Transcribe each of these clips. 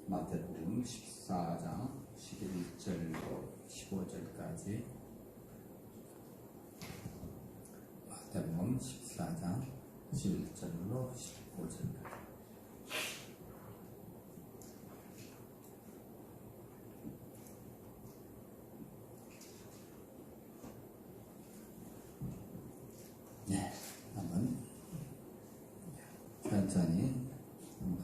마태복음 14장 11절로 15절까지 마태복음 14장 11절로 15절까지 네, 한번 천천히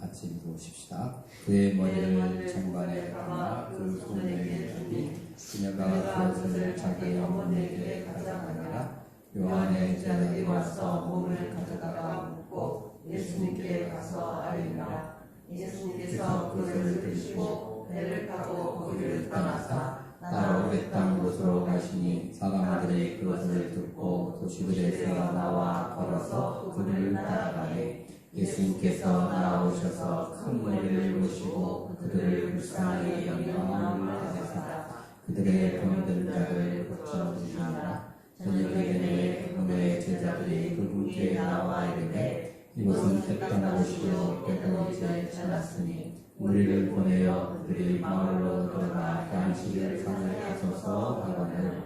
같이 읽어보십시다. 그의 머리를 장관에 감아 그 소녀에게 주니 그녀가 그것을 자기 어머니에게 가져가니라. 요한의 제자들이 와서 몸을 가져다가 묻고 예수님께 가서 아뢰니라. 예수님께서 그것을 들으시고 배를 타고 거기를 떠나사 따로 외딴 곳으로 가시니 사람들이 그것을 듣고 도시들에서 나와 걸어서 그를 따라가니 예수님께서 나오셔서 큰 무리를 보시고 그들을 불쌍히 여겨 마음을 가지사 그들의 병든 자를 고쳐주시니라. 저녁에 되매 그분의 제자들이 그분께 나와 이르되 이곳은 fes당 곳이요 때도 이제 지났으니 우리를 보내어 그들이 마을로 들어가 양식을 사주소서 하거늘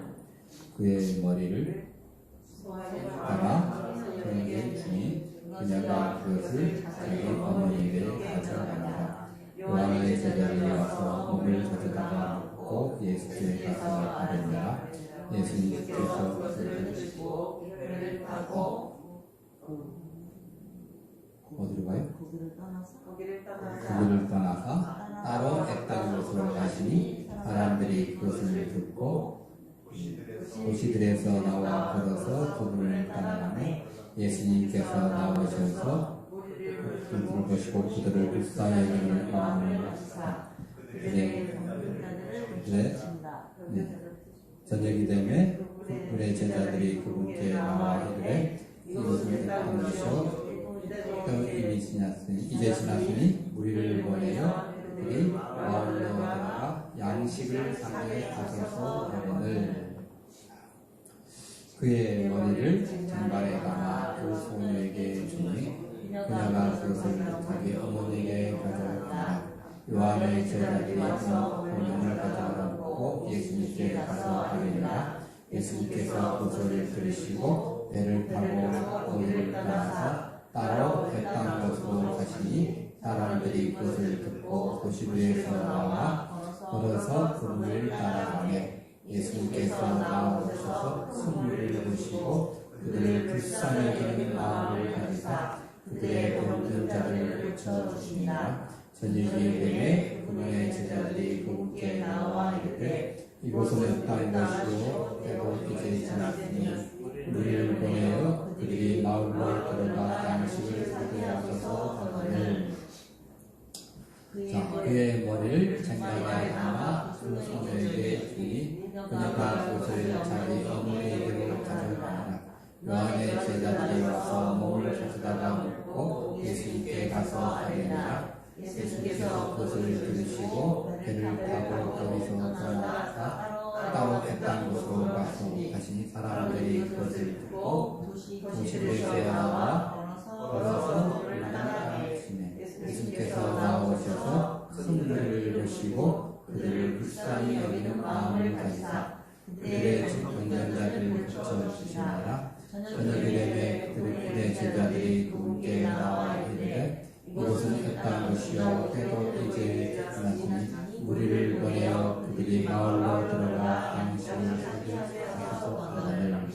그의 머리를 따라 그에게 주니 그녀가 그것을 자기 어머니에게 가져가니라. 요한의 제자들이 와서 몸을 가져다가 묻고 예수께 가서 아뢰니라. 예수님께서 그것을 들으시고 배를 타고 어디로 가요? 거기를 떠나서 따로 애딴 곳으로 가시니 사람들이 그것을 듣고 도시들에서 나와 걸어서 그분을 따라가며 예수님께서 나오셔서 그들을 보시고 그들을 불쌍히 여기는 마음을 가지사 저녁이 되매 그의 제자들이 그분께 나와 이르되 이것은 fes당 곳이요 이제 지났으니 우리를 보내어 그들이 마을로 들어가 양식을 사게 하소서 하거늘 그의 머리를 장발에 감아 그 소녀에게 주니 그녀가 그것을 자기 어머니에게 가져가니라. 요한의 제자들이 와서 공연을 가져다 놓고 예수님께 가서 아뢰니라. 예수님께서 그것을 들으시고 배를 타고 거기를 떠나서 따로 외딴 곳으로 가시니 사람들이 그것을 듣고 도시부에서 나와 걸어서 그분을 따라가며 예수님께서 나오셔서 큰 무리를 보시고 그들을 불쌍히 여기는 마음을 가지사 그들의 병든 자를 고쳐주시니라. 저녁이 되매 그분의 제자들이 그분께 나와 이르되 이곳은 외딴 곳이요 때도 이제 지났으니 우리를 보내어 그들이 마을로 들어가 양식을 사게 하소서 하거늘 그의 머리를 장관에 감아 그 소녀에게 주니 그녀가 그것을 자기 어머니에게로 가져가니라. 요한의 제자들이 와서 몸을 가져다가 묻고 예수님께 가서 아뢰니라. 예수님께서 그것을 들으시고 배를 타고 거기서 떠나사 따로 외딴 곳으로 가시니 사람들이 그것을 듣고 도시에서 나와 걸어서 그를 따라가시네. 예수님께서 나오셔서 큰 무리를 보시고 그들을 불쌍히 여기는 마음을 가지사 그들의 병든 자들을 고쳐주시니라. 저녁이 되매 그들의 제자들이 그분께 나와 이르되 이곳은 fes당 곳이요 때도 이제 지났으니 우리를 보내어 그들이 마을로 들어가 양식을 사게 하소서 하거늘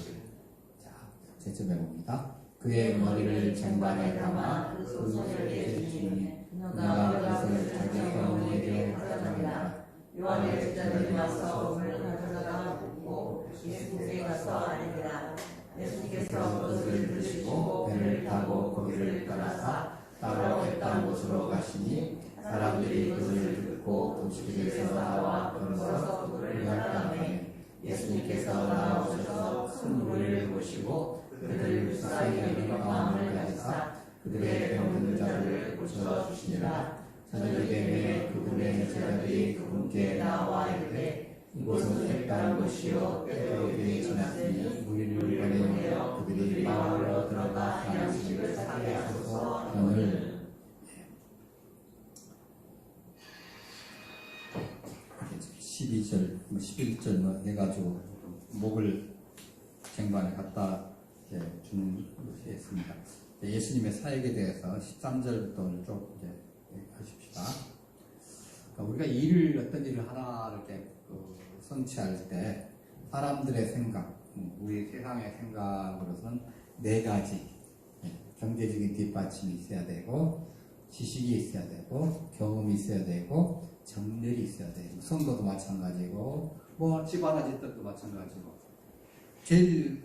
제점 해봅니다. 그의 머리를 장관에 감아 그 소녀에게 주니 그녀가 그것을 자기 어머니에게 가져가니라. 요한의 제자들이 와서 몸을 가져다가 묻고 예수님께 가서 아뢰니라. 예수님께서 그것을 들으시고 배를 타고 거기를 떠나사 따로 외딴 곳으로 가시니 사람들이 그것을 듣고 도시에서 나와 걸어서 그를 따라가니 예수님께서 나오셔서 큰 무리를 보시고 그들을 불쌍히 여기는 마음을 가지사 그들의 병든 자를 고쳐주시니라. 저녁이 되매 그분의 제자들이 그분께 나와 이르되 이곳은 fes당 곳이요 때도 이제 지났으니 우리를 보내어 그들이 마을로 들어가 양식을 사게 하소서 하거늘 12절, 11절 뭐 해가지고 목을 쟁반에 갖다 주는 것이 있습니다. 예수님의 사역에 대해서 13절부터 쭉 이제 하십시다. 그러니까 우리가 어떤 일을 하나 이렇게 성취할 때 사람들의 생각, 우리 세상의 생각으로서는 네 가지 경제적인 뒷받침이 있어야 되고 지식이 있어야 되고 경험이 있어야 되고 정렬이 있어야 되고 성도도 마찬가지고 뭐 집안화 짓도 마찬가지고 제일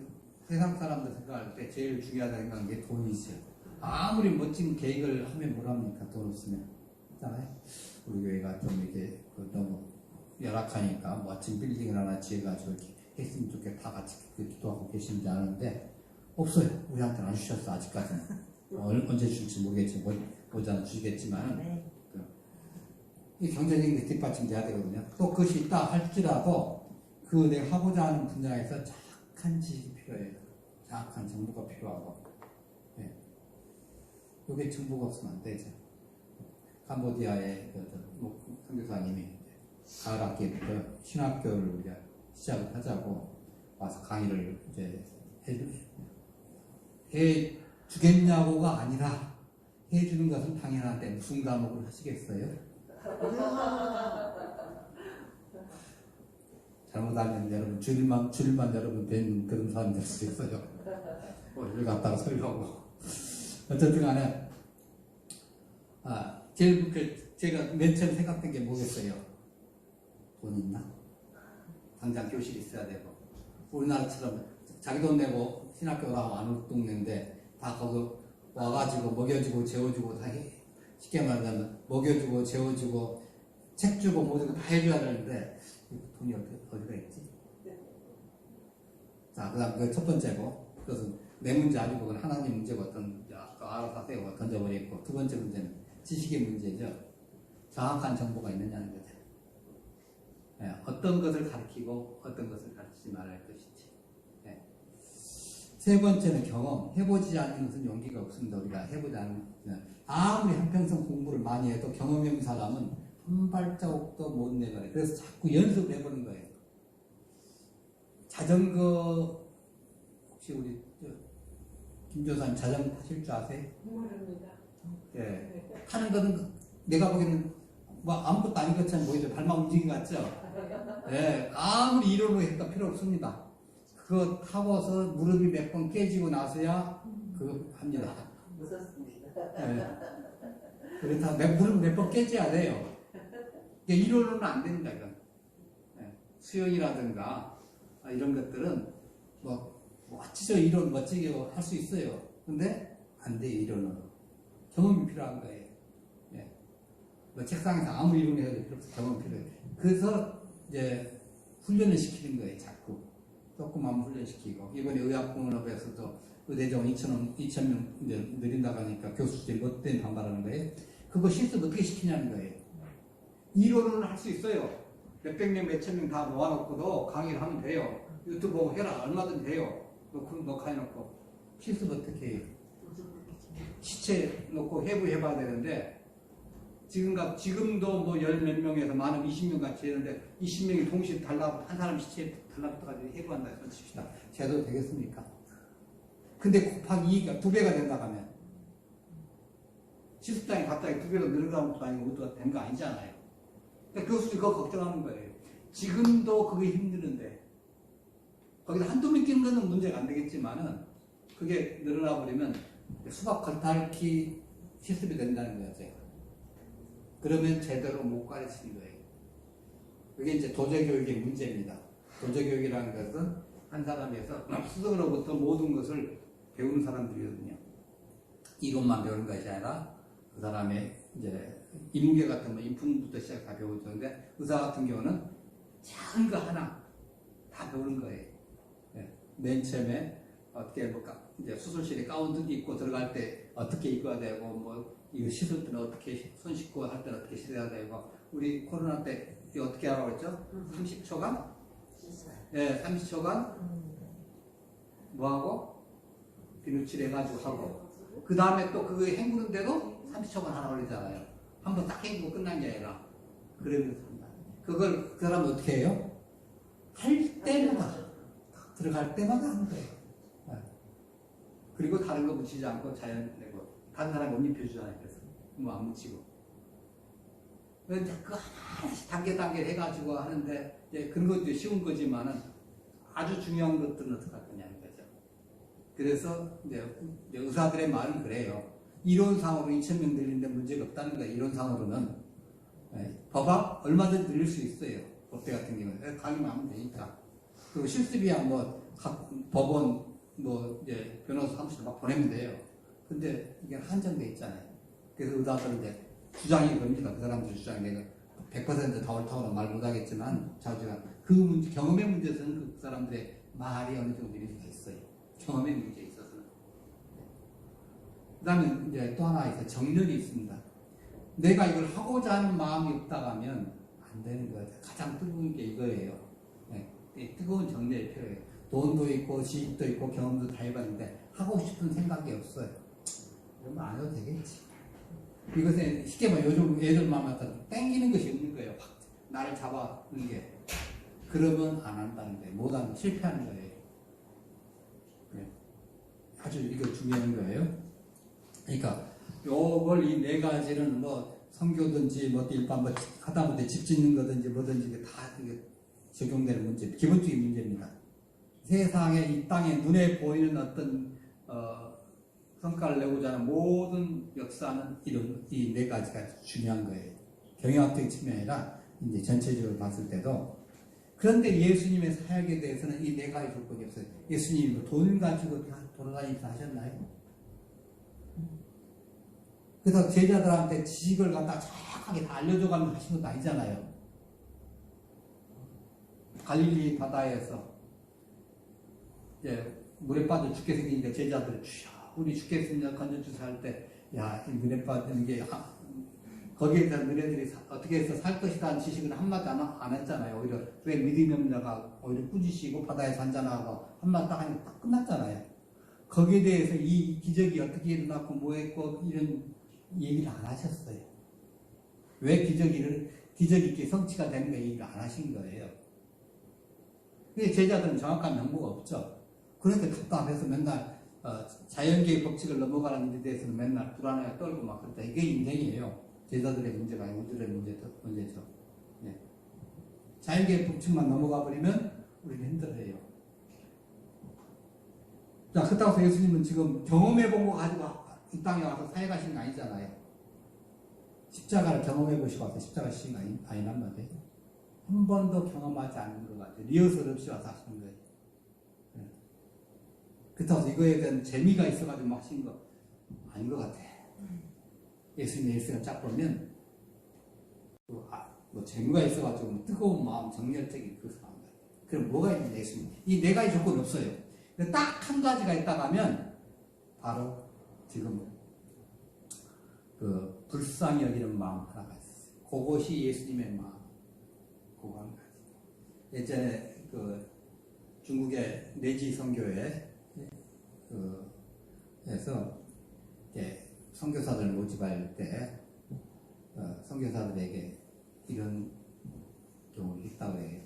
세상 사람들 생각할 때 제일 중요하다고 생각하는 게 돈이 있어요. 아무리 멋진 계획을 하면 뭐랍니까? 돈 없으면. 있잖아요. 우리 교회가 좀 이렇게 너무 열악하니까 멋진 빌딩을 하나 지어가지고 이렇게 했으면 좋겠다. 다 같이 기도하고 계신지 아는데 없어요. 우리한테는 안 주셨어. 아직까지는. 언제 줄지 모르겠지. 모자는 주시겠지만 이 경제적인 게 뒷받침돼야 되거든요. 또 그것이 있다 할지라도 그 내가 하고자 하는 분야에서 정확한 지식이 필요해요. 정확한 정보가 필요하고. 네. 이게 정보가 없으면 안 되죠. 캄보디아의 선교사님이 가을 학기부터 신학교를 우리가 시작을 하자고 와서 강의를 이제 해 주겠냐고가 아니라 해주는 것은 당연한데 무슨 과목을 하시겠어요? 잘못하면 여러분 줄만 여러분 된 그런 사람이 될 수도 있어요. 여기 갔다가 설교하고 어쨌든 간에 제가 맨 처음 생각된 게 뭐겠어요? 돈 있나? 당장 교실이 있어야 되고 우리나라처럼 자기 돈 내고 신학교 가고 안 올 동네인데 다 거기 와가지고 먹여주고 재워주고 다 쉽게 말하면 먹여주고 재워주고 책 주고 뭐 주고 다 해줘야 되는데 돈이 어디가 있지? 자, 그 다음 그 첫 번째고 그것은 내 문제 아니고 그건 하나님 문제고 알아서 하세요 던져버리고 두 번째 문제는 지식의 문제죠. 정확한 정보가 있느냐는 거죠. 네, 어떤 것을 가르치고 어떤 것을 가르치지 말아야 할 것인지. 네. 세 번째는 경험. 해보지 않는 것은 용기가 없습니다. 우리가 해보지 않는 것은 아무리 한평생 공부를 많이 해도 경험이 없는 사람은 한 발자국도 못 내거든요. 그래서 자꾸 연습을 해보는 거예요. 자전거 혹시 우리 김조사님 자전거 타실 줄 아세요? 모릅니다. 예. 타는 거는 내가 보기에는 뭐 아무것도 아닌 것처럼 보이죠. 발만 움직인 것 같죠? 예. 아무리 이론으로 해도 필요 없습니다. 그거 타고서 무릎이 몇 번 깨지고 나서야 그거 합니다. 무섭습니다. 예. 그래서 무릎 몇 번 깨져야 돼요. 이론으로는 안 됩니다. 이건. 예. 수영이라든가 이런 것들은 멋지죠. 이론 멋지게 할 수 있어요. 근데 안 돼요. 이론으로. 경험이 필요한 거예요. 예. 책상에서 아무 이론을 해도 필요 없어. 경험이 필요해요. 그래서 이제 훈련을 시키는 거예요. 자꾸. 조금만 훈련시키고. 이번에 의학공원업에서도 의대정 2,000명 늘린다고 하니까 교수들이 못된 반발하는 거예요. 그거 실습 어떻게 시키냐는 거예요. 이론은 할 수 있어요. 몇백 명, 몇천 명 다 모아놓고도 강의를 하면 돼요. 유튜브 보고 해라. 얼마든지 돼요. 녹화해놓고. 실습 어떻게 해요? 시체 놓고 해부해봐야 되는데, 지금도 뭐 열 몇 명에서 많은 20명 같이 했는데, 20명이 동시에 한 사람 시체에 달라붙어가지고 해부한다 해서 칩시다. 제대로 되겠습니까? 근데 곱하기 2가 2배가 된다고 하면, 실습장이 갑자기 2배로 늘어가는 것도 아니고, 그것도 된 거 아니잖아요. 그러니까 교수들이 그거 걱정하는 거예요. 지금도 그게 힘드는데, 거기다 한두 명 끼는 거는 문제가 안 되겠지만은, 그게 늘어나 버리면 수박 겉핥기 실습이 된다는 거죠. 그러면 제대로 못 가르치는 거예요. 그게 이제 도제교육의 문제입니다. 도제교육이라는 것은 한 사람에서 스승으로부터 모든 것을 배우는 사람들이거든요. 이론만 배우는 것이 아니라 그 사람의 이제 인문계 같은 거 인품부터 시작 다 배우는데 의사 같은 경우는 작은 거 하나 다 배우는 거예요. 네. 맨 처음에 어떻게 이제 수술실에 가운 입고 들어갈 때 어떻게 입어야 되고 이거 씻을 때는 어떻게 손 씻고 할 때는 어떻게 씻어야 되고 우리 코로나 때 어떻게 하라고 했죠? 30초간? 네, 30초간 뭐하고? 비누칠 해가지고 하고 그 다음에 또 그거 헹구는데도 30초간 하나 걸리잖아요. 한번 딱 헹구고 끝난 게 아니라 그러면서 한다. 그걸 그 사람은 어떻게 해요? 할 때마다, 들어갈 때마다 하는 거예요. 그리고 다른 거 묻히지 않고 자연 내고, 다른 사람 못 입혀주잖아요. 그래서 뭐 안 묻히고. 그런데 그거 하나씩 단계 해가지고 하는데, 이제 그런 것도 쉬운 거지만은 아주 중요한 것들은 어떻게 할 거냐는 거죠. 그래서 이제 의사들의 말은 그래요. 이론상으로 2,000명 들리는데 문제가 없다는 거예요. 이론상으로는. 법학 얼마든지 늘릴 수 있어요. 법대 같은 경우는. 강의만 하면 되니까. 그리고 실습이야 뭐, 각 법원, 뭐, 이제 변호사 사무실 막 보내면 돼요. 근데 이게 한정돼 있잖아요. 그래서 의사들은 이제 주장이 겁니다. 그 사람들 주장이 내가 100%다 옳다고는 말 못하겠지만, 자주가 그 문제, 경험의 문제에서는 그 사람들의 말이 어느 정도 일리가 있어요. 경험의 문제에 있어서는. 그 다음에 이제 또 하나 있어요. 정렬이 있습니다. 내가 이걸 하고자 하는 마음이 없다가 하면 안 되는 거예요. 가장 뜨거운 게 이거예요. 네, 뜨거운 정렬이 필요해요. 돈도 있고, 지식도 있고, 경험도 다 해봤는데, 하고 싶은 생각이 없어요. 그러면 안 해도 되겠지. 이것은 쉽게 말하면 요즘 애들 마음에 따라 땡기는 것이 없는 거예요. 확 나를 잡아는 게. 그러면 안 한다는 거예요. 못하면 실패하는 거예요. 네. 아주 이거 중요한 거예요. 그러니까 요걸 이 네 가지는 뭐 선교든지 뭐 일반 뭐 하다못해 집 짓는 거든지 뭐든지 다 적용되는 문제, 기본적인 문제입니다. 세상에 이 땅에 눈에 보이는 어떤 성과를 내고자 하는 모든 역사는 이 네 가지가 중요한 거예요. 경영학적인 측면이 아니라 이제 전체적으로 봤을 때도. 그런데 예수님의 사역에 대해서는 이 네 가지 조건이 없어요. 예수님이 돈 가지고 다 돌아다니면서 하셨나요? 그래서 제자들한테 지식을 갖다 정확하게 다 알려줘가면서 하신 것도 아니잖아요. 갈릴리 바다에서 이제 물에 빠져 죽게 생기니까 제자들이 주여 우리 죽겠습니다 건져주세요 할 때 야 이 물에 빠지는 게 거기에서 너네들이 어떻게 해서 살 것이라는 지식은 한마디 안 했잖아요. 오히려 왜 믿음이 없는 자가 오히려 꾸짖으시고 바다에서 한잔하고 한마디 딱 하니까 딱 끝났잖아요. 거기에 대해서 이 기적이 어떻게 일어났고 뭐 했고 이런 얘기를 안 하셨어요. 왜 기적이 이렇게 성취가 되는 거 얘기를 안 하신 거예요. 근데 제자들은 정확한 명부가 없죠. 그러니까 답답해서 맨날 자연계의 법칙을 넘어가는 데 대해서는 맨날 불안해 떨고 막 그랬다. 이게 인생이에요. 제자들의 문제가 아니고 우리들의 문제죠. 네. 자연계의 법칙만 넘어가 버리면 우리는 힘들어요. 자, 그렇다고 해서 예수님은 지금 경험해 본 거 가지고 이 땅에 와서 사역하신 거 아니잖아요. 십자가를 경험해 보시고 와서 십자가 시신 거 아니란 말이에요. 한 번도 경험하지 않는 것 같아요. 리허설 없이 와서 하시는 거예요. 네. 그렇다고 해서 이거에 대한 재미가 있어가지고 하신 거 아닌 것 같아요. 예수님의 일생을 쫙 보면 뭐 재미가 있어가지고 뜨거운 마음, 정열적인 그 사람. 그럼 뭐가 있는지 예수님. 이 네 가지 조건이 없어요. 딱 한 가지가 있다고 하면 바로 지금 그 불쌍히 여기는 마음 하나가 있어요. 그것이 예수님의 마음. 그거 한 가지. 예전에 그 중국의 내지 선교회 에서 선교사들 모집할 때 선교사들에게 이런 경우가 있다고 해요.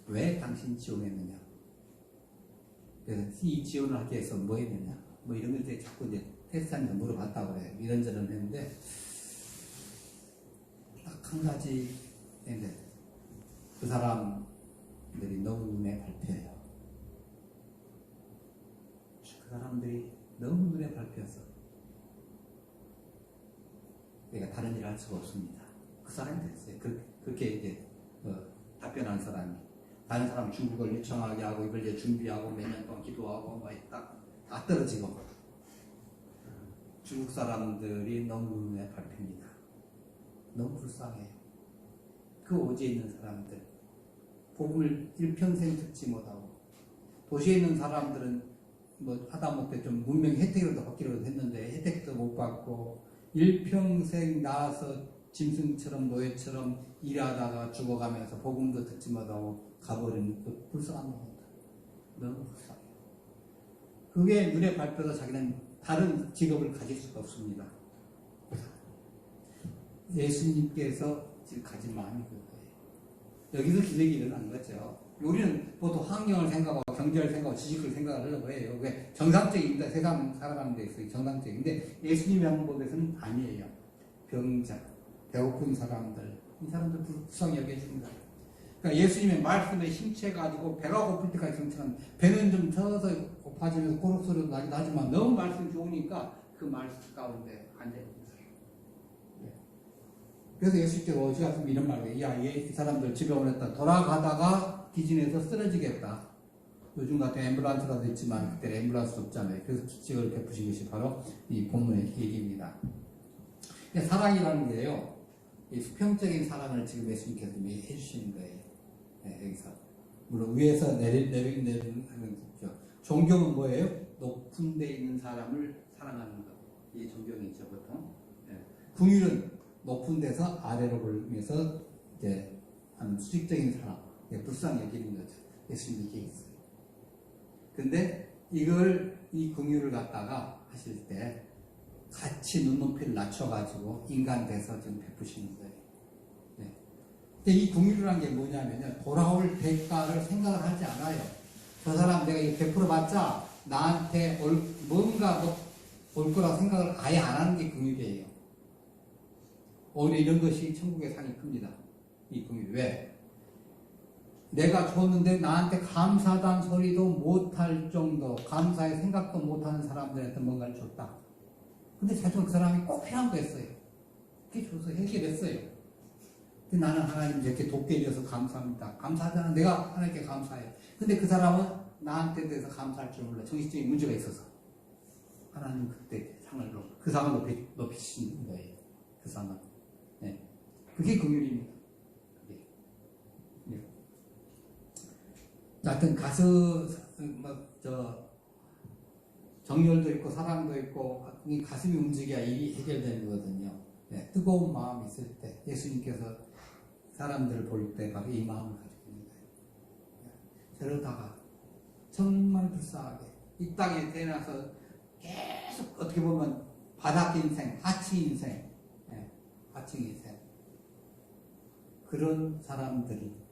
왜 당신 지원했느냐? 그래서 이 지원을 하기 위해서 뭐 했느냐? 뭐 이런 것들 자꾸 이제 테스트하면서 물어봤다고 해요. 이런저런 했는데 딱 한 가지 했는데 그 사람들이 너무 눈에 밟혀요. 그 사람들이 너무 눈에 밟혀서 그러니까 다른 일을 할 수가 없습니다. 그 사람이 됐어요. 그렇게 이제 답변한 사람이 다른 사람 중국어를 유창하게 하고 이걸 이제 준비하고 몇 년 동안 기도하고 막 다 떨어지고 중국 사람들이 너무 눈에 밟힙니다. 너무 불쌍해요. 그 오지에 있는 사람들 복음을 일평생 듣지 못하고 도시에 있는 사람들은 뭐 하다못해 좀 문명 혜택이라도 받기로 했는데 혜택도 못 받고 일평생 나와서 짐승처럼 노예처럼 일하다가 죽어가면서 복음도 듣지 못하고 가버리는 그 불쌍한 겁니다. 너무 불쌍해요. 그게 눈에 밟혀서 자기는 다른 직업을 가질 수가 없습니다. 예수님께서 지금 가진 마음이 그거예요. 여기서 기적이 일어난 거죠. 우리는 보통 환경을 생각하고 경제를 생각하고 지식을 생각하려고 해요. 왜? 정상적입니다. 세상 살아가는 데 있어서 정상적인데 예수님의 방법에서는 아니에요. 병자, 배고픈 사람들, 이 사람들 불쌍히 여겨주는 거예요. 그러니까 예수님의 말씀에 심취해가지고 배가 고플 때까지 정치하는 배는 좀 터서 고파지면서 꼬록 소리도 나기도 하지만 너무 말씀이 좋으니까 그 말씀 가운데 앉아있는 거예요. 그래서 예수님께서 어디 갔으면 이런 말을 해요. 야, 이 사람들 집에 오랬다. 돌아가다가 기진해서 쓰러지겠다. 요즘 같은 앰뷸런스라도 있지만 그때 앰뷸런스도 없잖아요. 그래서 기적을 베푸신 것이 바로 이 본문의 얘기입니다. 사랑이라는 게요. 이 수평적인 사랑을 지금 예수님께서 해주시는 거예요. 네, 여기서. 물론 위에서 내리는 거죠. 존경은 뭐예요? 높은 데 있는 사람을 사랑하는 것. 이게 존경이죠, 보통. 네. 궁율은 높은 데서 아래로 보면서 이제 하는 수직적인 사람. 불쌍히 여기는 거죠. 예수님이 이게 있어요. 근데 이 궁율을 갖다가 하실 때 같이 눈높이를 낮춰가지고 인간 돼서 지금 베푸시는 거예요. 네. 근데 이 궁율이라는 게 뭐냐면요. 돌아올 대가를 생각을 하지 않아요. 저 사람 내가 이거 베풀어 봤자 나한테 뭔가 올 거라고 생각을 아예 안 하는 게 궁율이에요. 오히려 이런 것이 천국의 상이 큽니다. 이 궁율. 왜? 내가 줬는데 나한테 감사하다는 소리도 못할 정도, 감사의 생각도 못하는 사람들한테 뭔가를 줬다. 근데 자주 그 사람이 꼭 필요한 거였어요. 그게 줘서 해결했어요. 근데 나는 하나님 이렇게 돕게 해줘서 감사합니다. 감사하잖아. 내가 하나님께 감사해요. 근데 그 사람은 나한테 대해서 감사할 줄 몰라. 정신적인 문제가 있어서. 하나님 그때 그 상을 높이시는 거예요. 그 상을. 네. 그게 긍휼입니다. 하여튼 정열도 있고 사랑도 있고 이 가슴이 움직여야 일이 해결되는 거거든요. 네, 뜨거운 마음이 있을 때 예수님께서 사람들을 볼 때 바로 이 마음을 가지고 있는 거예요. 저러다가 정말 불쌍하게 이 땅에 태어나서 계속 어떻게 보면 바닥 인생, 하층 인생, 네, 하층 인생 그런 사람들이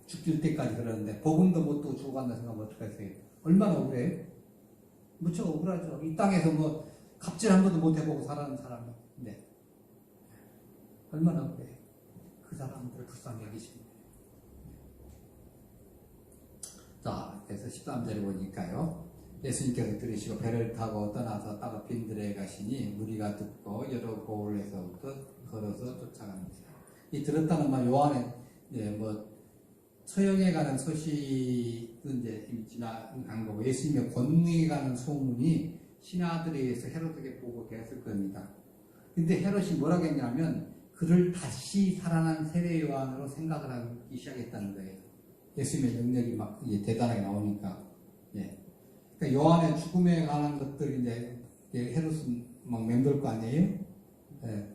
죽을 때까지 그러는데 복음도 못 듣고 죽어간다 생각하면 어떡하세요? 얼마나 억울해요? 무척 억울하죠. 이 땅에서 뭐 갑질 한 번도 못 해보고 살아가는 사람인데 얼마나 억울해요? 그 사람들을 불쌍히 여기십니다. 자, 그래서 13절에 보니까요. 예수님께서 들으시고 배를 타고 떠나서 따가 빈들에 가시니 무리가 듣고 여러 고을에서부터 걸어서 쫓아갑니다. 이 들었다는 말 요한에 처형에 가는 소식은 이제 지나간 거고 예수님의 권능에 가는 소문이 신하들에 의해서 헤롯에게 보고되었을 겁니다. 근데 헤롯이 뭐라고 했냐면 그를 다시 살아난 세례 요한으로 생각을 하기 시작했다는 거예요. 예수님의 능력이 막 이제 대단하게 나오니까. 예. 그러니까 요한의 죽음에 관한 것들 이제 헤롯은 막 맴돌 거 아니에요? 예.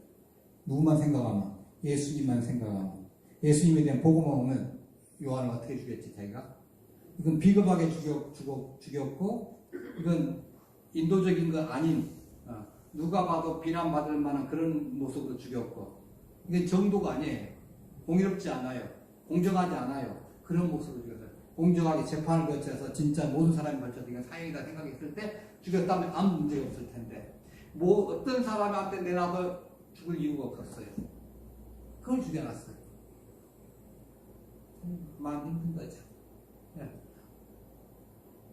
누구만 생각하면 예수님만 생각하면 예수님에 대한 복음만 오면 요한을 어떻게 죽였지, 자기가? 이건 비겁하게 죽였고, 이건 인도적인 거 아닌, 누가 봐도 비난받을 만한 그런 모습으로 죽였고, 이게 정도가 아니에요. 공의롭지 않아요. 공정하지 않아요. 그런 모습으로 죽였어요. 공정하게 재판을 거쳐서 진짜 모든 사람이 거쳐서 이건 사형이다 생각했을 때 죽였다면 아무 문제가 없을 텐데, 어떤 사람한테 내놔도 죽을 이유가 없었어요. 그걸 죽여놨어요. 마음 힘든 거죠. 예.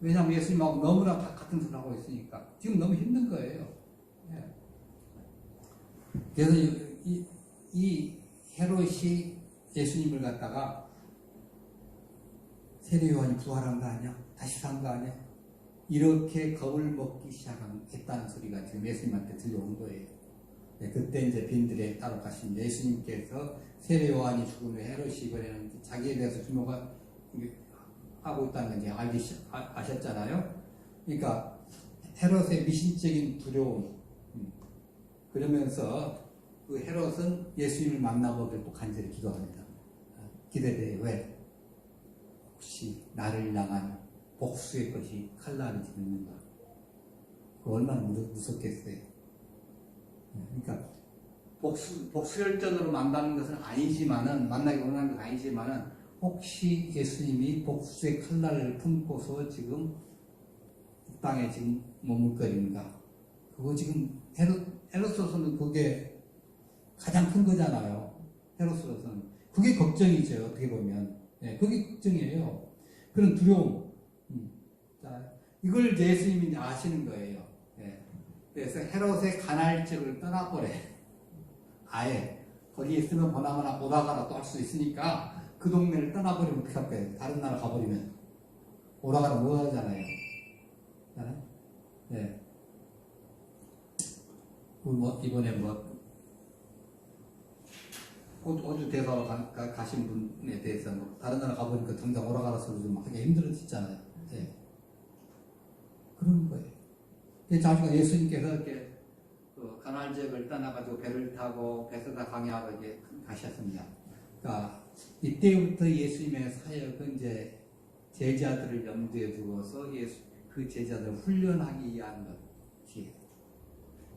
왜냐하면 예수님하고 너무나 다 같은 소리 하고 있으니까. 지금 너무 힘든 거예요. 예. 그래서 이 헤롯이 예수님을 갖다가 세례 요한이 부활한 거 아니야? 다시 산 거 아니야? 이렇게 겁을 먹기 시작했다는 소리가 지금 예수님한테 들려온 거예요. 네, 그때 이제 빈들에 따로 가신 예수님께서 세례 요한이 죽은 후에 헤롯이 이번에는 자기에 대해서 주목하고 있다는 걸 이제 아셨잖아요. 그러니까 헤롯의 미신적인 두려움, 그러면서 그 헤롯은 예수님을 만나보길 또 간절히 기도합니다. 기대돼요. 왜? 혹시 나를 향한 복수의 것이 칼날이 지는가? 그 얼마나 무섭겠어요. 그러니까 복수열전으로 만나는 것은 아니지만은, 만나기 원하는 건 아니지만은, 혹시 예수님이 복수의 칼날을 품고서 지금 이 땅에 지금 머물거리는가? 그거 지금 헤롯으로서는 그게 가장 큰 거잖아요. 헤롯으로서는. 그게 걱정이죠. 어떻게 보면. 예, 그게 걱정이에요. 그런 두려움. 자, 이걸 이제 예수님이 아시는 거예요. 예. 그래서 헤롯의 간할증을 떠나버래. 아예. 거기에 있으면 보나마나 오라가라 또 할 수 있으니까 그 동네를 떠나버리면 어떻게 할 거예요? 다른 나라 가버리면. 오라가라 못 하잖아요. 예. 이번에 호주 대사로 가신 분에 대해서 다른 나라 가보니까 당장 오라가라 소리 좀 하기 힘들어지잖아요. 예. 그런 거예요. 자주가 예수님께서 이렇게 가나안 지역을 떠나가지고 배를 타고 베세다 강야로 이제 가셨습니다. 그러니까 이때부터 예수님의 사역은 이제 제자들을 염두에 두고서 그 제자들을 훈련하기 위한 것이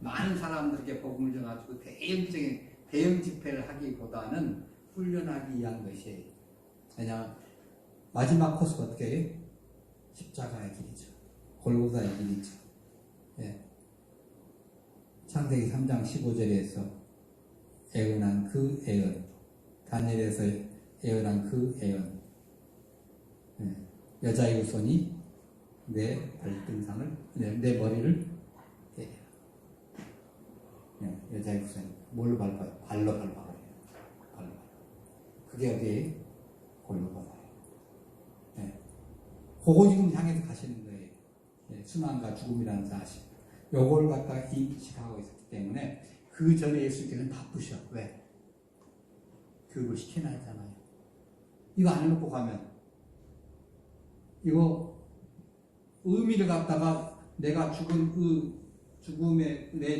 많은 사람들에게 복음을 전가지고 대형 집회를 하기보다는 훈련하기 위한 것이에요. 그냥 마지막 코스가 어떻게 해요? 십자가의 길이죠. 골고다의 길이죠. 예. 창세기 3장 15절에서 애언한 그 애언, 다니엘에서 애언한 그 애언, 예. 여자의 후손이 내 발등상을, 내 머리를 때려라. 예. 여자의 후손이 뭘로 밟아요? 발로 밟아버려요. 발로. 그게 어디에? 골고다예요. 예. 그거 지금 향해서 가시는 거예요. 예. 순환과 죽음이라는 사실. 요걸 갖다가 인식하고 있었기 때문에 그 전에 예수님께서는 바쁘셔. 왜? 교육을 시켜놔야 하잖아요. 이거 안 해놓고 가면 이거 의미를 갖다가 내가 내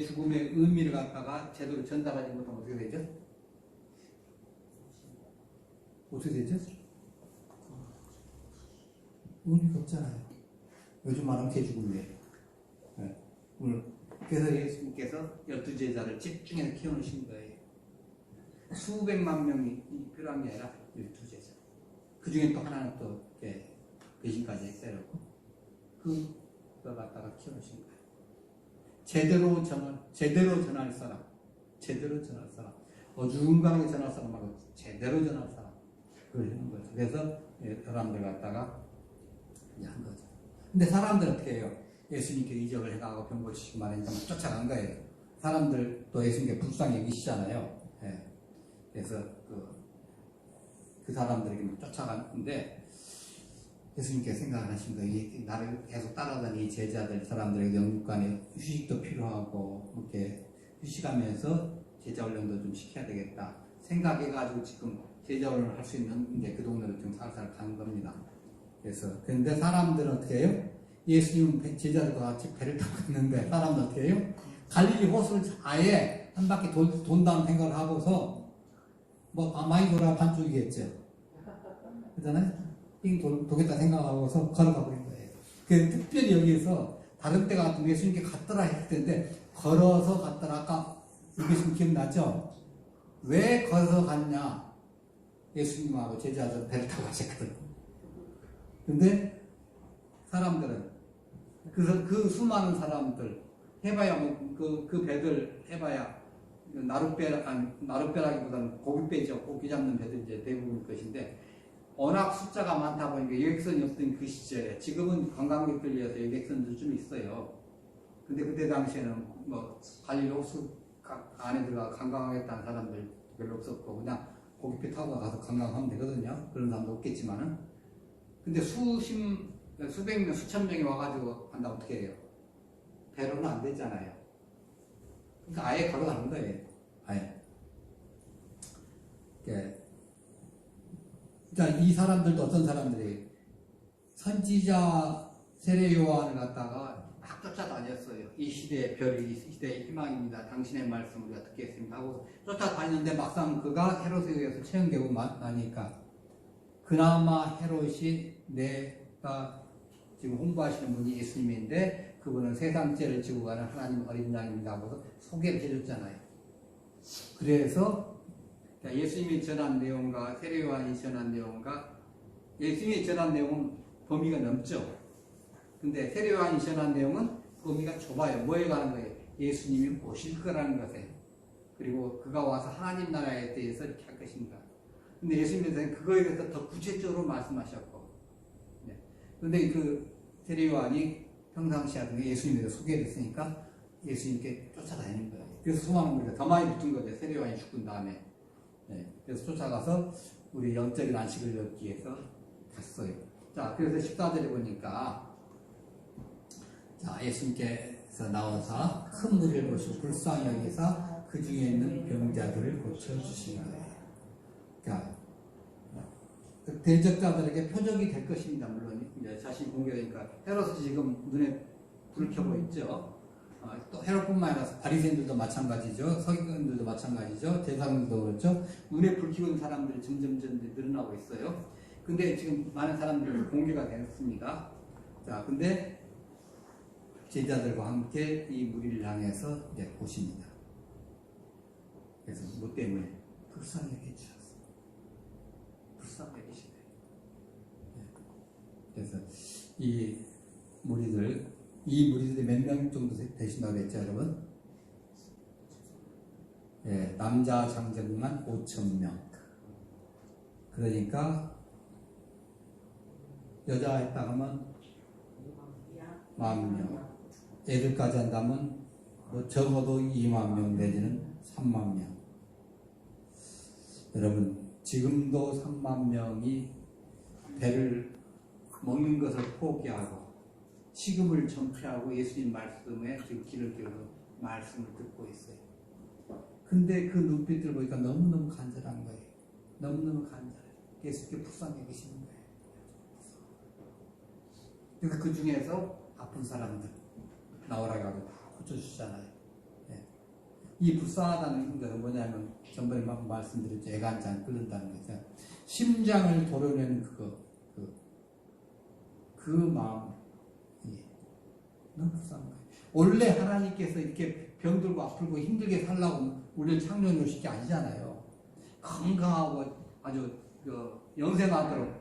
죽음의 의미를 갖다가 제대로 전달하지 못하면 어떻게 되죠? 어떻게 되죠? 의미가 없잖아요. 요즘 말하면 개죽음이에요. 네. 그래서 예수님께서 12제자를 집중해서 키워놓으신 거예요. 수백만 명이 필요한 게 아니라 12제자. 그 중에 또 하나는 또 배신까지 했어요. 그걸 갖다가 키워놓으신 거예요. 제대로 전할 사람. 어중간하게 전할 사람 말고 제대로 전할 사람. 그걸 하는 거죠. 그래서 사람들 갖다가 한 거죠. 근데 사람들은 어떻게 해요? 예수님께 이적을 해가고 병 고치시고 말하니까 쫓아간 거예요. 사람들 또 예수님께 불쌍히 여기시잖아요. 예. 그래서 그 사람들에게 쫓아갔는데 예수님께 생각을 하신 거예요. 나를 계속 따라다니는 이 제자들, 사람들에게 영육간에 휴식도 필요하고 이렇게 휴식하면서 제자 훈련도 좀 시켜야 되겠다 생각해가지고 지금 제자 훈련을 할 수 있는 이제 그 동네로 좀 살살 가는 겁니다. 그래서 근데 사람들은 어떻게 해요? 예수님은 제자들과 같이 배를 타고 있는데 사람들은 어떻게 해요? 갈릴리 호수를 아예 한 바퀴 돈다는 생각을 하고서 많이 돌아 반쪽이겠죠. 그렇잖아요? 도겠다 생각하고서 걸어가 버린 거예요. 특별히 여기에서 다른 때 같은 예수님께 갔더라 했을 텐데 걸어서 갔더라. 아까 예수님 기억나죠? 왜 걸어서 갔냐? 예수님하고 제자들 배를 타고 가셨거든. 근데 사람들은 그 수많은 사람들 해봐야 그 배들 해봐야 나룻배라기보다는 고깃배죠. 고기 잡는 배들 이제 대부분일 것인데 워낙 숫자가 많다 보니까 여객선이 없던 그 시절에 지금은 관광객들 위해서 여객선도 좀 있어요. 근데 그때 당시에는 갈릴리 호수 안에 들어가 관광하겠다는 사람들 별로 없었고 그냥 고깃배 타고 가서 관광하면 되거든요. 그런 사람도 없겠지만은 근데 수백 명, 수천 명이 와가지고 한다 어떻게 해요? 배로는 안 되잖아요. 그러니까 아예 걸어가는 거예요. 아예. 그러니까 이 사람들도 어떤 사람들이 선지자 세례 요한을 갖다가 막 쫓아다녔어요. 이 시대의 별이, 이 시대의 희망입니다. 당신의 말씀 우리가 듣겠습니다 하고 쫓아다녔는데 막상 그가 헤롯에 의해서 채용되고 나니까 그나마 헤롯이 내가 지금 홍보하시는 분이 예수님인데 그분은 세상 죄를 지고 가는 하나님 어린 양입니다 하고서 소개를 해줬잖아요. 그래서 예수님이 전한 내용과 세례요한이 전한 내용과 예수님이 전한 내용은 범위가 넓죠. 근데 세례요한이 전한 내용은 범위가 좁아요. 뭐에 관한 거예요? 예수님이 오실 거라는 것에. 그리고 그가 와서 하나님 나라에 대해서 이렇게 할 것인가. 근데 예수님께서는 그거에 대해서 더 구체적으로 말씀하셨고. 네. 근데 그 세례요한이 평상시에 예수님에 대해서 소개됐으니까 예수님께 쫓아다니는 거예요. 그래서 수많은 우리가 더 많이 붙은 거죠. 세례요한이 죽은 다음에. 네. 그래서 쫓아가서 우리 영적인 안식을 얻기 위해서 갔어요. 자, 그래서 14절에 보니까 자, 예수님께서 나와서 큰 무리를 보시고 불쌍히 여기사 그 중에 있는 병자들을 고쳐주시는 거예요. 그러니까 대적자들에게 표적이 될 것입니다. 물론 이제 자신이 공개되니까 헤롯이 지금 눈에 불을 켜고 있죠. 또 헤롯뿐만 아니라 바리새인들도 마찬가지죠. 서기관들도 마찬가지죠. 제사장들도 그렇죠. 눈에 불 켜는 사람들이 점점 늘어나고 있어요. 근데 지금 많은 사람들이 공개가 됐습니다. 자, 근데 제자들과 함께 이 무리를 향해서 이제 오십니다. 그래서 뭐 때문에 불쌍히 여겨주셨어요. 불쌍히 여기시네. 그래서 이 무리들이 몇 명 정도 되신다고 했죠, 여러분? 예, 남자 장정만 5,000명. 그러니까 여자 했다 하면 10,000명. 애들까지 한다면 뭐 적어도 20,000명 내지는 30,000명. 여러분, 지금도 30,000명이 배를 먹는 것을 포기하고 식음을 정피하고 예수님 말씀에 지금 귀를 기울여 말씀을 듣고 있어요. 근데 그 눈빛들 보니까 너무너무 간절한 거예요. 너무너무 간절해요. 예수께 불쌍히 계시는 거예요. 그래서 그 중에서 아픈 사람들 나오라고 하고 다 고쳐주시잖아요. 네. 이 불쌍하다는 것은 뭐냐면 전번에 말씀드렸죠. 애가 한 잔 끓는다는 거죠. 심장을 도려내는 그 마음, 너무 불쌍한 거예요. 원래 하나님께서 이렇게 병들고 아프고 힘들게 살라고 우리를 창조해 놓으신 게 아니잖아요. 건강하고 아주 영생하도록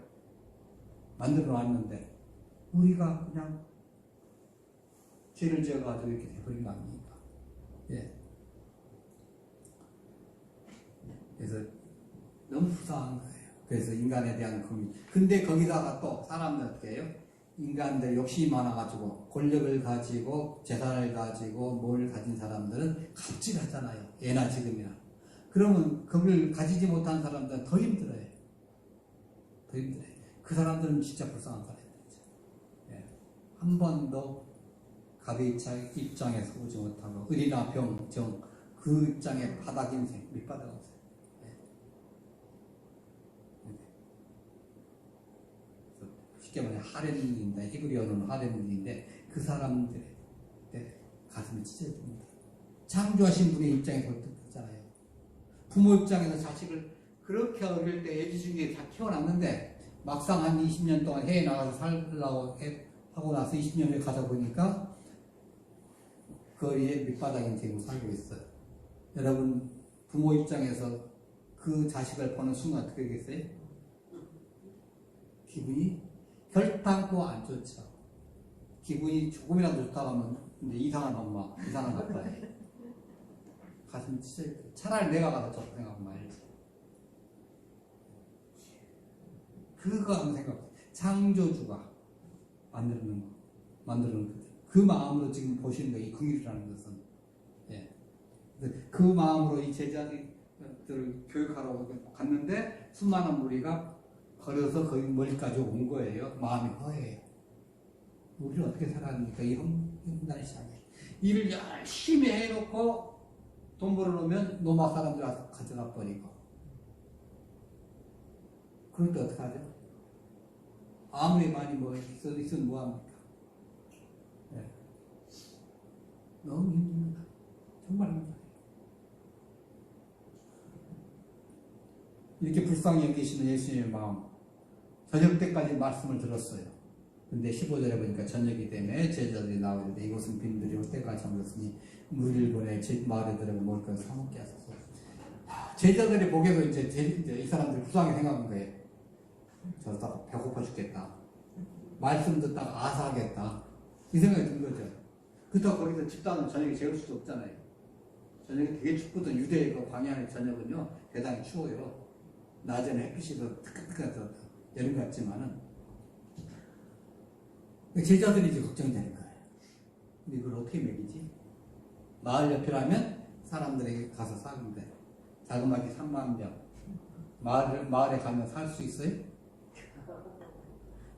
만들어 놨는데 우리가 그냥 죄를 지어가지고 이렇게 돼버린 거 아닙니까? 예. 그래서 너무 불쌍한 거예요. 그래서 인간에 대한 고민. 근데 거기다가 또 사람들 어떻게 해요? 인간들 욕심이 많아가지고 권력을 가지고 재산을 가지고 뭘 가진 사람들은 갑질하잖아요. 예나 지금이나. 그러면 그걸 가지지 못한 사람들은 더 힘들어요. 더 힘들어요. 그 사람들은 진짜 불쌍한 사람들이죠. 예. 한 번도 갑의 입장에 서보지 못하고 의리나 병, 정, 그 입장에 바닥 인생, 밑바닥 없어요. 쉽게 말해 하렘인데 히브리어는 하렘인데 그 사람들의 가슴이 찢어집니다. 창조하신 분의 입장에서 듣잖아요. 부모 입장에서 자식을 그렇게 어릴 때 애지중지에 다 키워놨는데 막상 한 20년 동안 해외 나가서 살려고 하고 나서 20년 후에 가다 보니까 거리에 밑바닥 인생으로 살고 있어요. 여러분 부모 입장에서 그 자식을 보는 순간 어떻게 되겠어요? 기분이 결단코 안 좋죠. 기분이 조금이라도 좋다 하면 이제 이상한 엄마, 이상한 아빠 가슴이 찢어져. 차라리 내가 가서 좋다 생각하면 말이지. 그거 한번 생각해. 창조주가 만드는 그 마음으로 지금 보시는 거예요. 이 긍휼이라는 것은. 예. 그 마음으로 이 제자들을 교육하러 갔는데 수많은 무리가 걸어서 거기 멀리까지 온 거예요. 마음이 허해요. 우리는 어떻게 살았습니까? 이 험난의 시장에. 일을 열심히 해놓고 돈 벌어놓으면 노마 사람들 와서 가져가 버리고. 그럴 때 어떻게 하죠? 아무리 많이 뭐 있어도 뭐합니까? 네. 너무 힘듭니다. 정말 힘들어요. 이렇게 불쌍히 여기시는 예수님의 마음. 저녁 때까지 말씀을 들었어요. 근데 15절에 보니까 저녁이 되매 제자들이 나오는데 이곳은 빈들이 올 때까지 잠들었으니 무리를 보내 제 마을에 들어가 먹을 것을 사먹게 하소서. 제자들이 보기에도 이제 이 사람들이 불쌍하게 생각한 거예요. 저러다가 배고파 죽겠다. 말씀 듣다가 아사하겠다. 이 생각이 든 거죠. 그렇다고 거기서 집단으로 저녁에 재울 수도 없잖아요. 저녁에 되게 춥거든. 유대의 그 광야의 저녁은요, 대단히 추워요. 낮에는 햇빛이 더 뜨끈뜨끈해서 여름 같지만은. 제자들이 이제 걱정되는 거예요. 근데 이걸 어떻게 먹이지? 마을 옆이라면 사람들에게 가서 사면 돼. 자그마치 3만 명. 마을에 가면 살 수 있어요?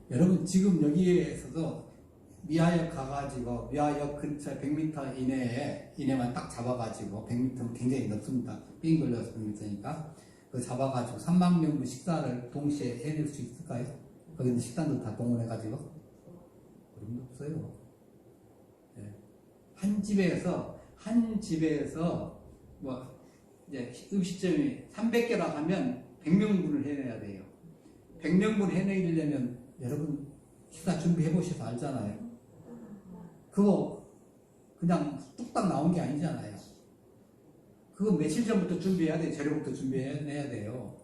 여러분, 지금 여기에서도 미아역 가가지고, 미아역 근처 100m 이내만 딱 잡아가지고, 100m면 굉장히 넓습니다. 삥 걸려서 100m니까. 그거 잡아가지고 3만 명분 식사를 동시에 해낼 수 있을까요? 거기는 식단도 다 동원해가지고. 그런 게 없어요. 네. 한 집에서, 이제 음식점이 300개라 하면 100명분을 해내야 돼요. 100명분 해내려면 여러분 식사 준비해 보셔서 알잖아요. 그거 그냥 뚝딱 나온 게 아니잖아요. 그거 며칠 전부터 준비해야 돼요. 재료부터 준비해내야 돼요.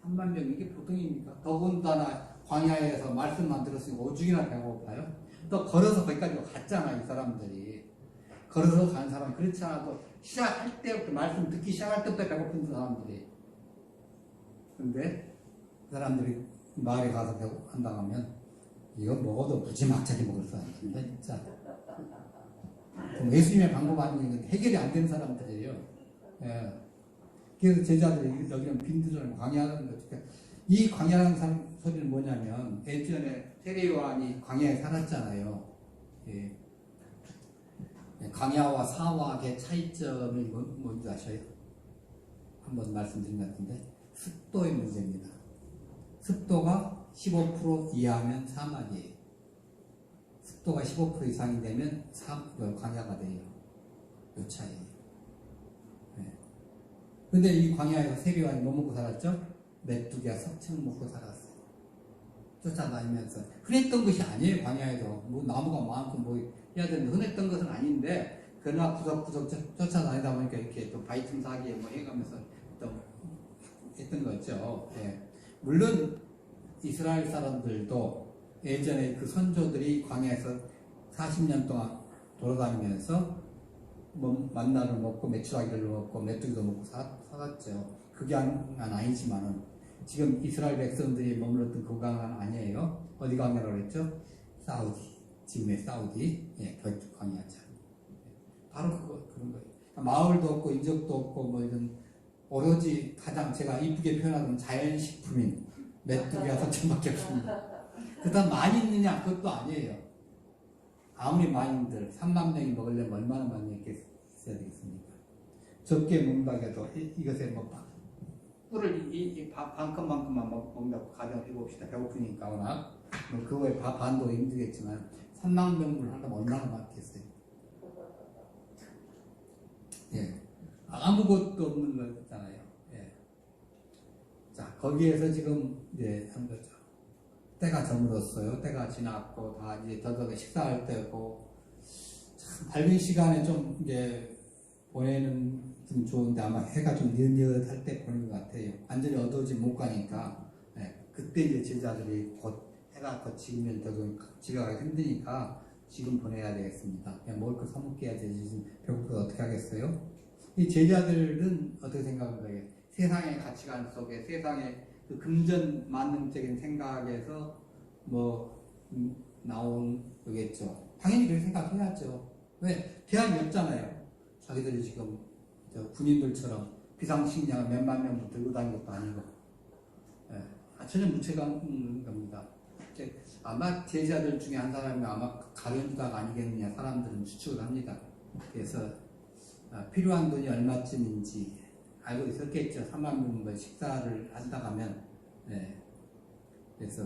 3만 명 이게 보통입니까? 더군다나 광야에서 말씀만 들었으니까 오죽이나 배고파요. 또 걸어서 거기까지 갔잖아, 이 사람들이. 걸어서 가는 사람은 그렇지 않아도 시작할 때부터 말씀 듣기 시작할 때부터 배고픈 사람들이. 근데 그 사람들이 마을에 가서 한다고 하면 이거 먹어도 무지막지하게 먹을 사람입니다, 진짜. 예수님의 방법 아니면 해결이 안 되는 사람들이에요. 예. 그래서 제자들이 여기는 빈들을 광야라는 거죠. 이 광야라는 소리는 뭐냐면 예전에 세례요한이 광야에 살았잖아요. 예. 광야와 사막의 차이점이 뭔지 아셔요? 한번 말씀드린 것 같은데 습도의 문제입니다. 습도가 15% 이하면 사막이에요. 습도가 15% 이상이 되면 광야가 돼요. 요 차이에요. 네. 근데 이 광야에서 세례요한이 뭐 먹고 살았죠? 메뚜기와 석청 먹고 살았어요. 쫓아다니면서 흔했던 것이 아니에요. 광야에도 뭐 나무가 많고 뭐 해야 되는데 흔했던 것은 아닌데 그러나 구석구석 쫓아다니다 보니까 이렇게 또 바이틈 사기에 뭐 해가면서 또 했던 거죠. 예. 물론 이스라엘 사람들도 예전에 그 선조들이 광야에서 40년 동안 돌아다니면서 뭐 만나를 먹고 메추라기를 먹고 메뚜기도 먹고 살았죠. 극양은 아니지만은 지금 이스라엘 백성들이 머물렀던 그 강은 아니에요. 어디 강이라고 그랬죠? 사우디. 지금의 사우디. 예, 광야죠. 바로 그런 거예요. 마을도 없고 인적도 없고 뭐 이런 오로지 가장 제가 이쁘게 표현하면 자연식품인 메뚜기와 석천밖에 없습니다. 그다음 많이 있느냐? 그것도 아니에요. 아무리 많이들 3만 명이 먹으려면 얼마나 많이 있어야 되겠습니까? 적게 먹는다고 해도 이것에 뭐 꿀을 반컵만큼만 먹는다고 가정해 봅시다. 배고프니까 워낙 뭐 그거에 반도 힘들겠지만 3만 명분 하려면 얼마나 많겠어요? 예, 아무것도 없는 거잖아요. 예. 자, 거기에서 지금 이제 한 거죠. 때가 저물었어요. 때가 지났고 다 이제 더더더 식사할 때고 참 밝은 시간에 좀 이제 보내는 좀 좋은데 아마 해가 좀 느긋할 때 보는 것 같아요. 완전히 어두워지면 못 가니까 예. 그때 이제 제자들이 곧 해가 거치면 더더 집에 가기 힘드니까 지금 보내야 되겠습니다. 그냥 먹을 거 사먹게 해야지. 지금 배고프다 어떻게 하겠어요? 이 제자들은 어떻게 생각하는 거예요? 세상의 가치관 속에 세상의 그 금전 만능적인 생각에서 뭐 나온 거겠죠. 당연히 그렇게 생각해야죠. 왜? 대안이 없잖아요. 자기들이 지금 군인들처럼 비상식량을 몇만 명 들고 다니는 것도 아니고 예. 전혀 무책임한 겁니다. 아마 제자들 중에 한 사람이 아마 가룟유다가 아니겠느냐 사람들은 추측을 합니다. 그래서 필요한 돈이 얼마쯤인지 알고 있었겠죠. 3만 명분 식사를 한다고 하면 네. 그래서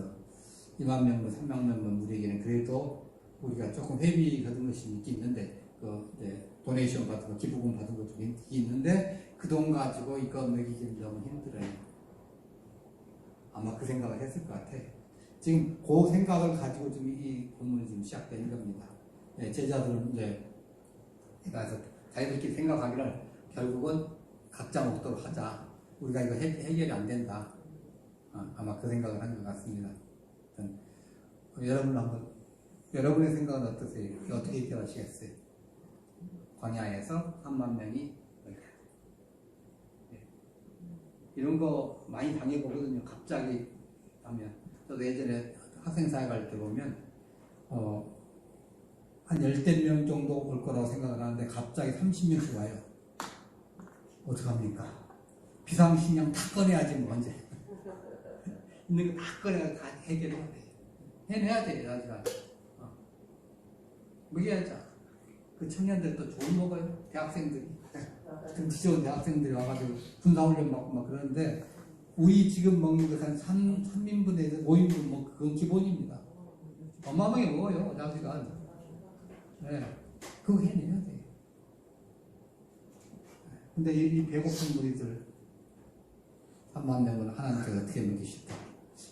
2만 명분, 3만 명분 우리에게는 그래도 우리가 조금 회비 받은 것이 있긴 있는데 그 도네이션 받은 거, 기부금 받은 것도 있는데 그 돈 가지고 이거 먹이기는 너무 힘들어요. 아마 그 생각을 했을 것 같아요. 지금 그 생각을 가지고 지금 이 본문이 지금 시작되는 겁니다. 네, 제자들은 이제 가서 자기들끼리 생각하기를 결국은 각자 먹도록 하자. 우리가 이거 해결이 안 된다. 아마 그 생각을 한 것 같습니다. 여러분의 생각은 어떠세요? 어떻게 해결하시겠어요? 광야에서 3만 명이 이런 거 많이 당해보거든요. 갑자기 하면. 저도 예전에 학생사회 갈 때 보면 한 10명 정도 올 거라고 생각을 하는데 갑자기 30명씩 와요. 어떡합니까? 비상식량 다 꺼내야지 뭐 언제. 있는 거 다 꺼내야 다 해결해야 돼. 해내야 돼. 나중에. 먹여야죠. 그 청년들 또 좋은 먹어요. 대학생들이. 등치 좋은 대학생들이 와가지고 군사훈련 받고 막 그러는데 우리 지금 먹는 것은 3인분에서 5인분 뭐 그건 기본입니다. 어마어마하게 먹어요. 자기가. 네. 그거 해내야 돼. 근데 이 배고픈 우리들 3만 명을 하나님께서 어떻게 먹이실까?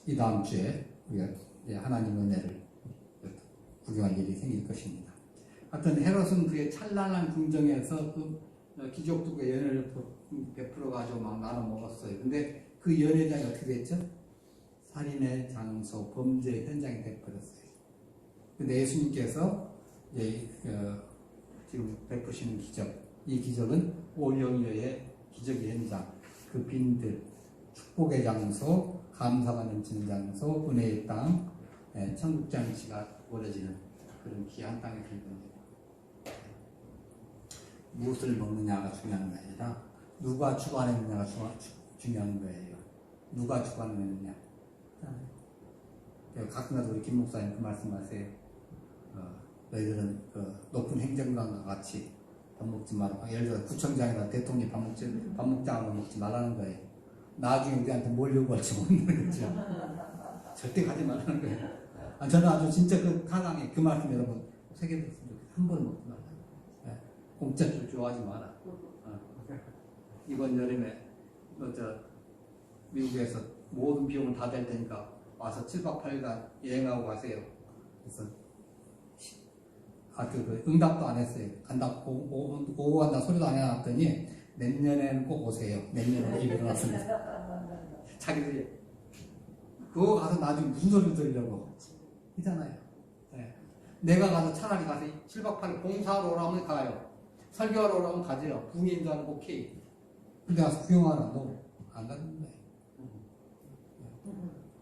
이 다음 주에 우리가 하나님 은혜를 구경할 일이 생길 것입니다. 하여튼 헤롯은 그의 찬란한 궁정에서 그 귀족들과 연회를 베풀어가지고 막 나눠 먹었어요. 근데 그 연회장이 어떻게 됐죠? 살인의 장소, 범죄 현장이 되어버렸어요. 근데 예수님께서 지금 베푸시는 기적, 이 기적은 오병이어의 기적의 현장, 그 빈들, 축복의 장소, 감사가 넘치는 장소, 은혜의 땅, 천국장치가 벌어지는 그런 귀한 땅이 될 겁니다. 무엇을 먹느냐가 중요한 게 아니라 누가 주관했느냐가 중요한 거예요. 누가 주관했느냐. 가끔가다 우리 김 목사님 그 말씀하세요. 너희들은 그 높은 행정관과 같이 밥 먹지 마라. 예를 들어 구청장이나 대통령이 밥 먹자고 먹지 말라는 거예요. 나중에 우리한테 뭘 요구할지 모르는 거죠. 절대 가지 말라는 거예요. 저는 아주 진짜 그 타강에 그 말씀 여러분 새겨들었으면 좋겠어요. 한 번 먹지 말라. 공짜줄 좋아하지 마라. 이번 여름에 미국에서 모든 비용은 다 될 테니까 와서 7박 8일간 여행하고 가세요. 그래서 응답도 안 했어요. 오고 간다 소리도 안 해놨더니 내년에는 꼭 오세요. 내년에 일어났습니다. 자기들이 그거 가서 나중에 무슨 소리 들으려고 이잖아요. 네. 내가 가서 차라리 가서 7박 8일 봉사하러 오라면 가요. 설교하러 오라면 가죠. 붕인도 하는 오케이. 근데 가서 구경하라. 너 안 가는 거야.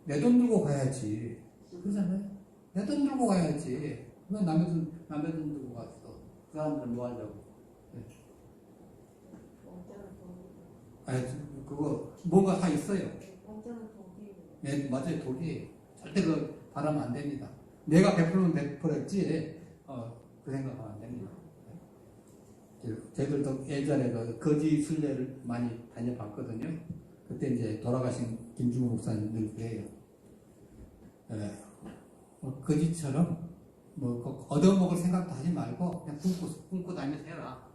내 돈 들고 가야지. 그러잖아요. 내 돈 들고 가야지. 왜 남의 돈 들고 갔어? 그 사람들은 뭐 하려고? 그거 뭔가 다 있어요. 네, 맞아요. 독이 절대 그 바라면 안 됩니다. 내가 베풀면 베풀었지 그 생각하면 안 됩니다. 저희들도 예전에 그 거지 순례를 많이 다녀봤거든요. 그때 이제 돌아가신 김중호 목사님 늘 그래요. 거지처럼 얻어먹을 생각도 하지 말고 그냥 굶고 다니면서 해라.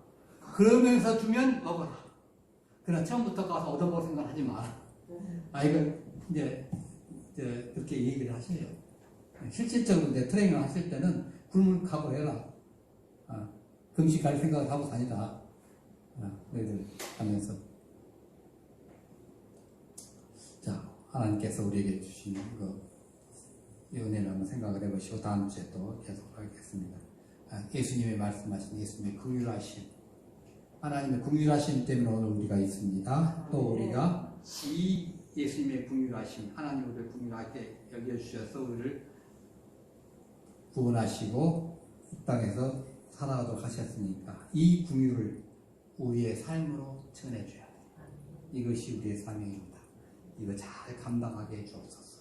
그러면서 주면 먹어라. 그러나 처음부터 가서 얻어먹을 생각 하지 마라. 이걸 이제 그렇게 얘기를 하셔요. 실질적으로 이제 트레이닝을 하실 때는 굶을 각오해라. 금식할 생각을 하고 다니라. 너희들 하면서. 자, 하나님께서 우리에게 주신 이 은혜를 한번 생각을 해보시고 다음 주에 또 계속하겠습니다. 예수님의 말씀하신 예수님의 긍휼하심, 하나님의 긍휼하심 때문에 오늘 우리가 있습니다. 또 우리가 이 예수님의 긍휼하심, 하나님 우리를 긍휼하게 여겨주셔서 우리를 구원하시고 이 땅에서 살아가도록 하셨으니까 이 긍휼을 우리의 삶으로 전해줘야 돼. 이것이 우리의 사명입니다. 이거 잘 감당하게 해주옵소서.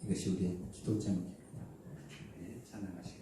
이것이 우리의 기도 제목입니다. 찬양하시겠습니다.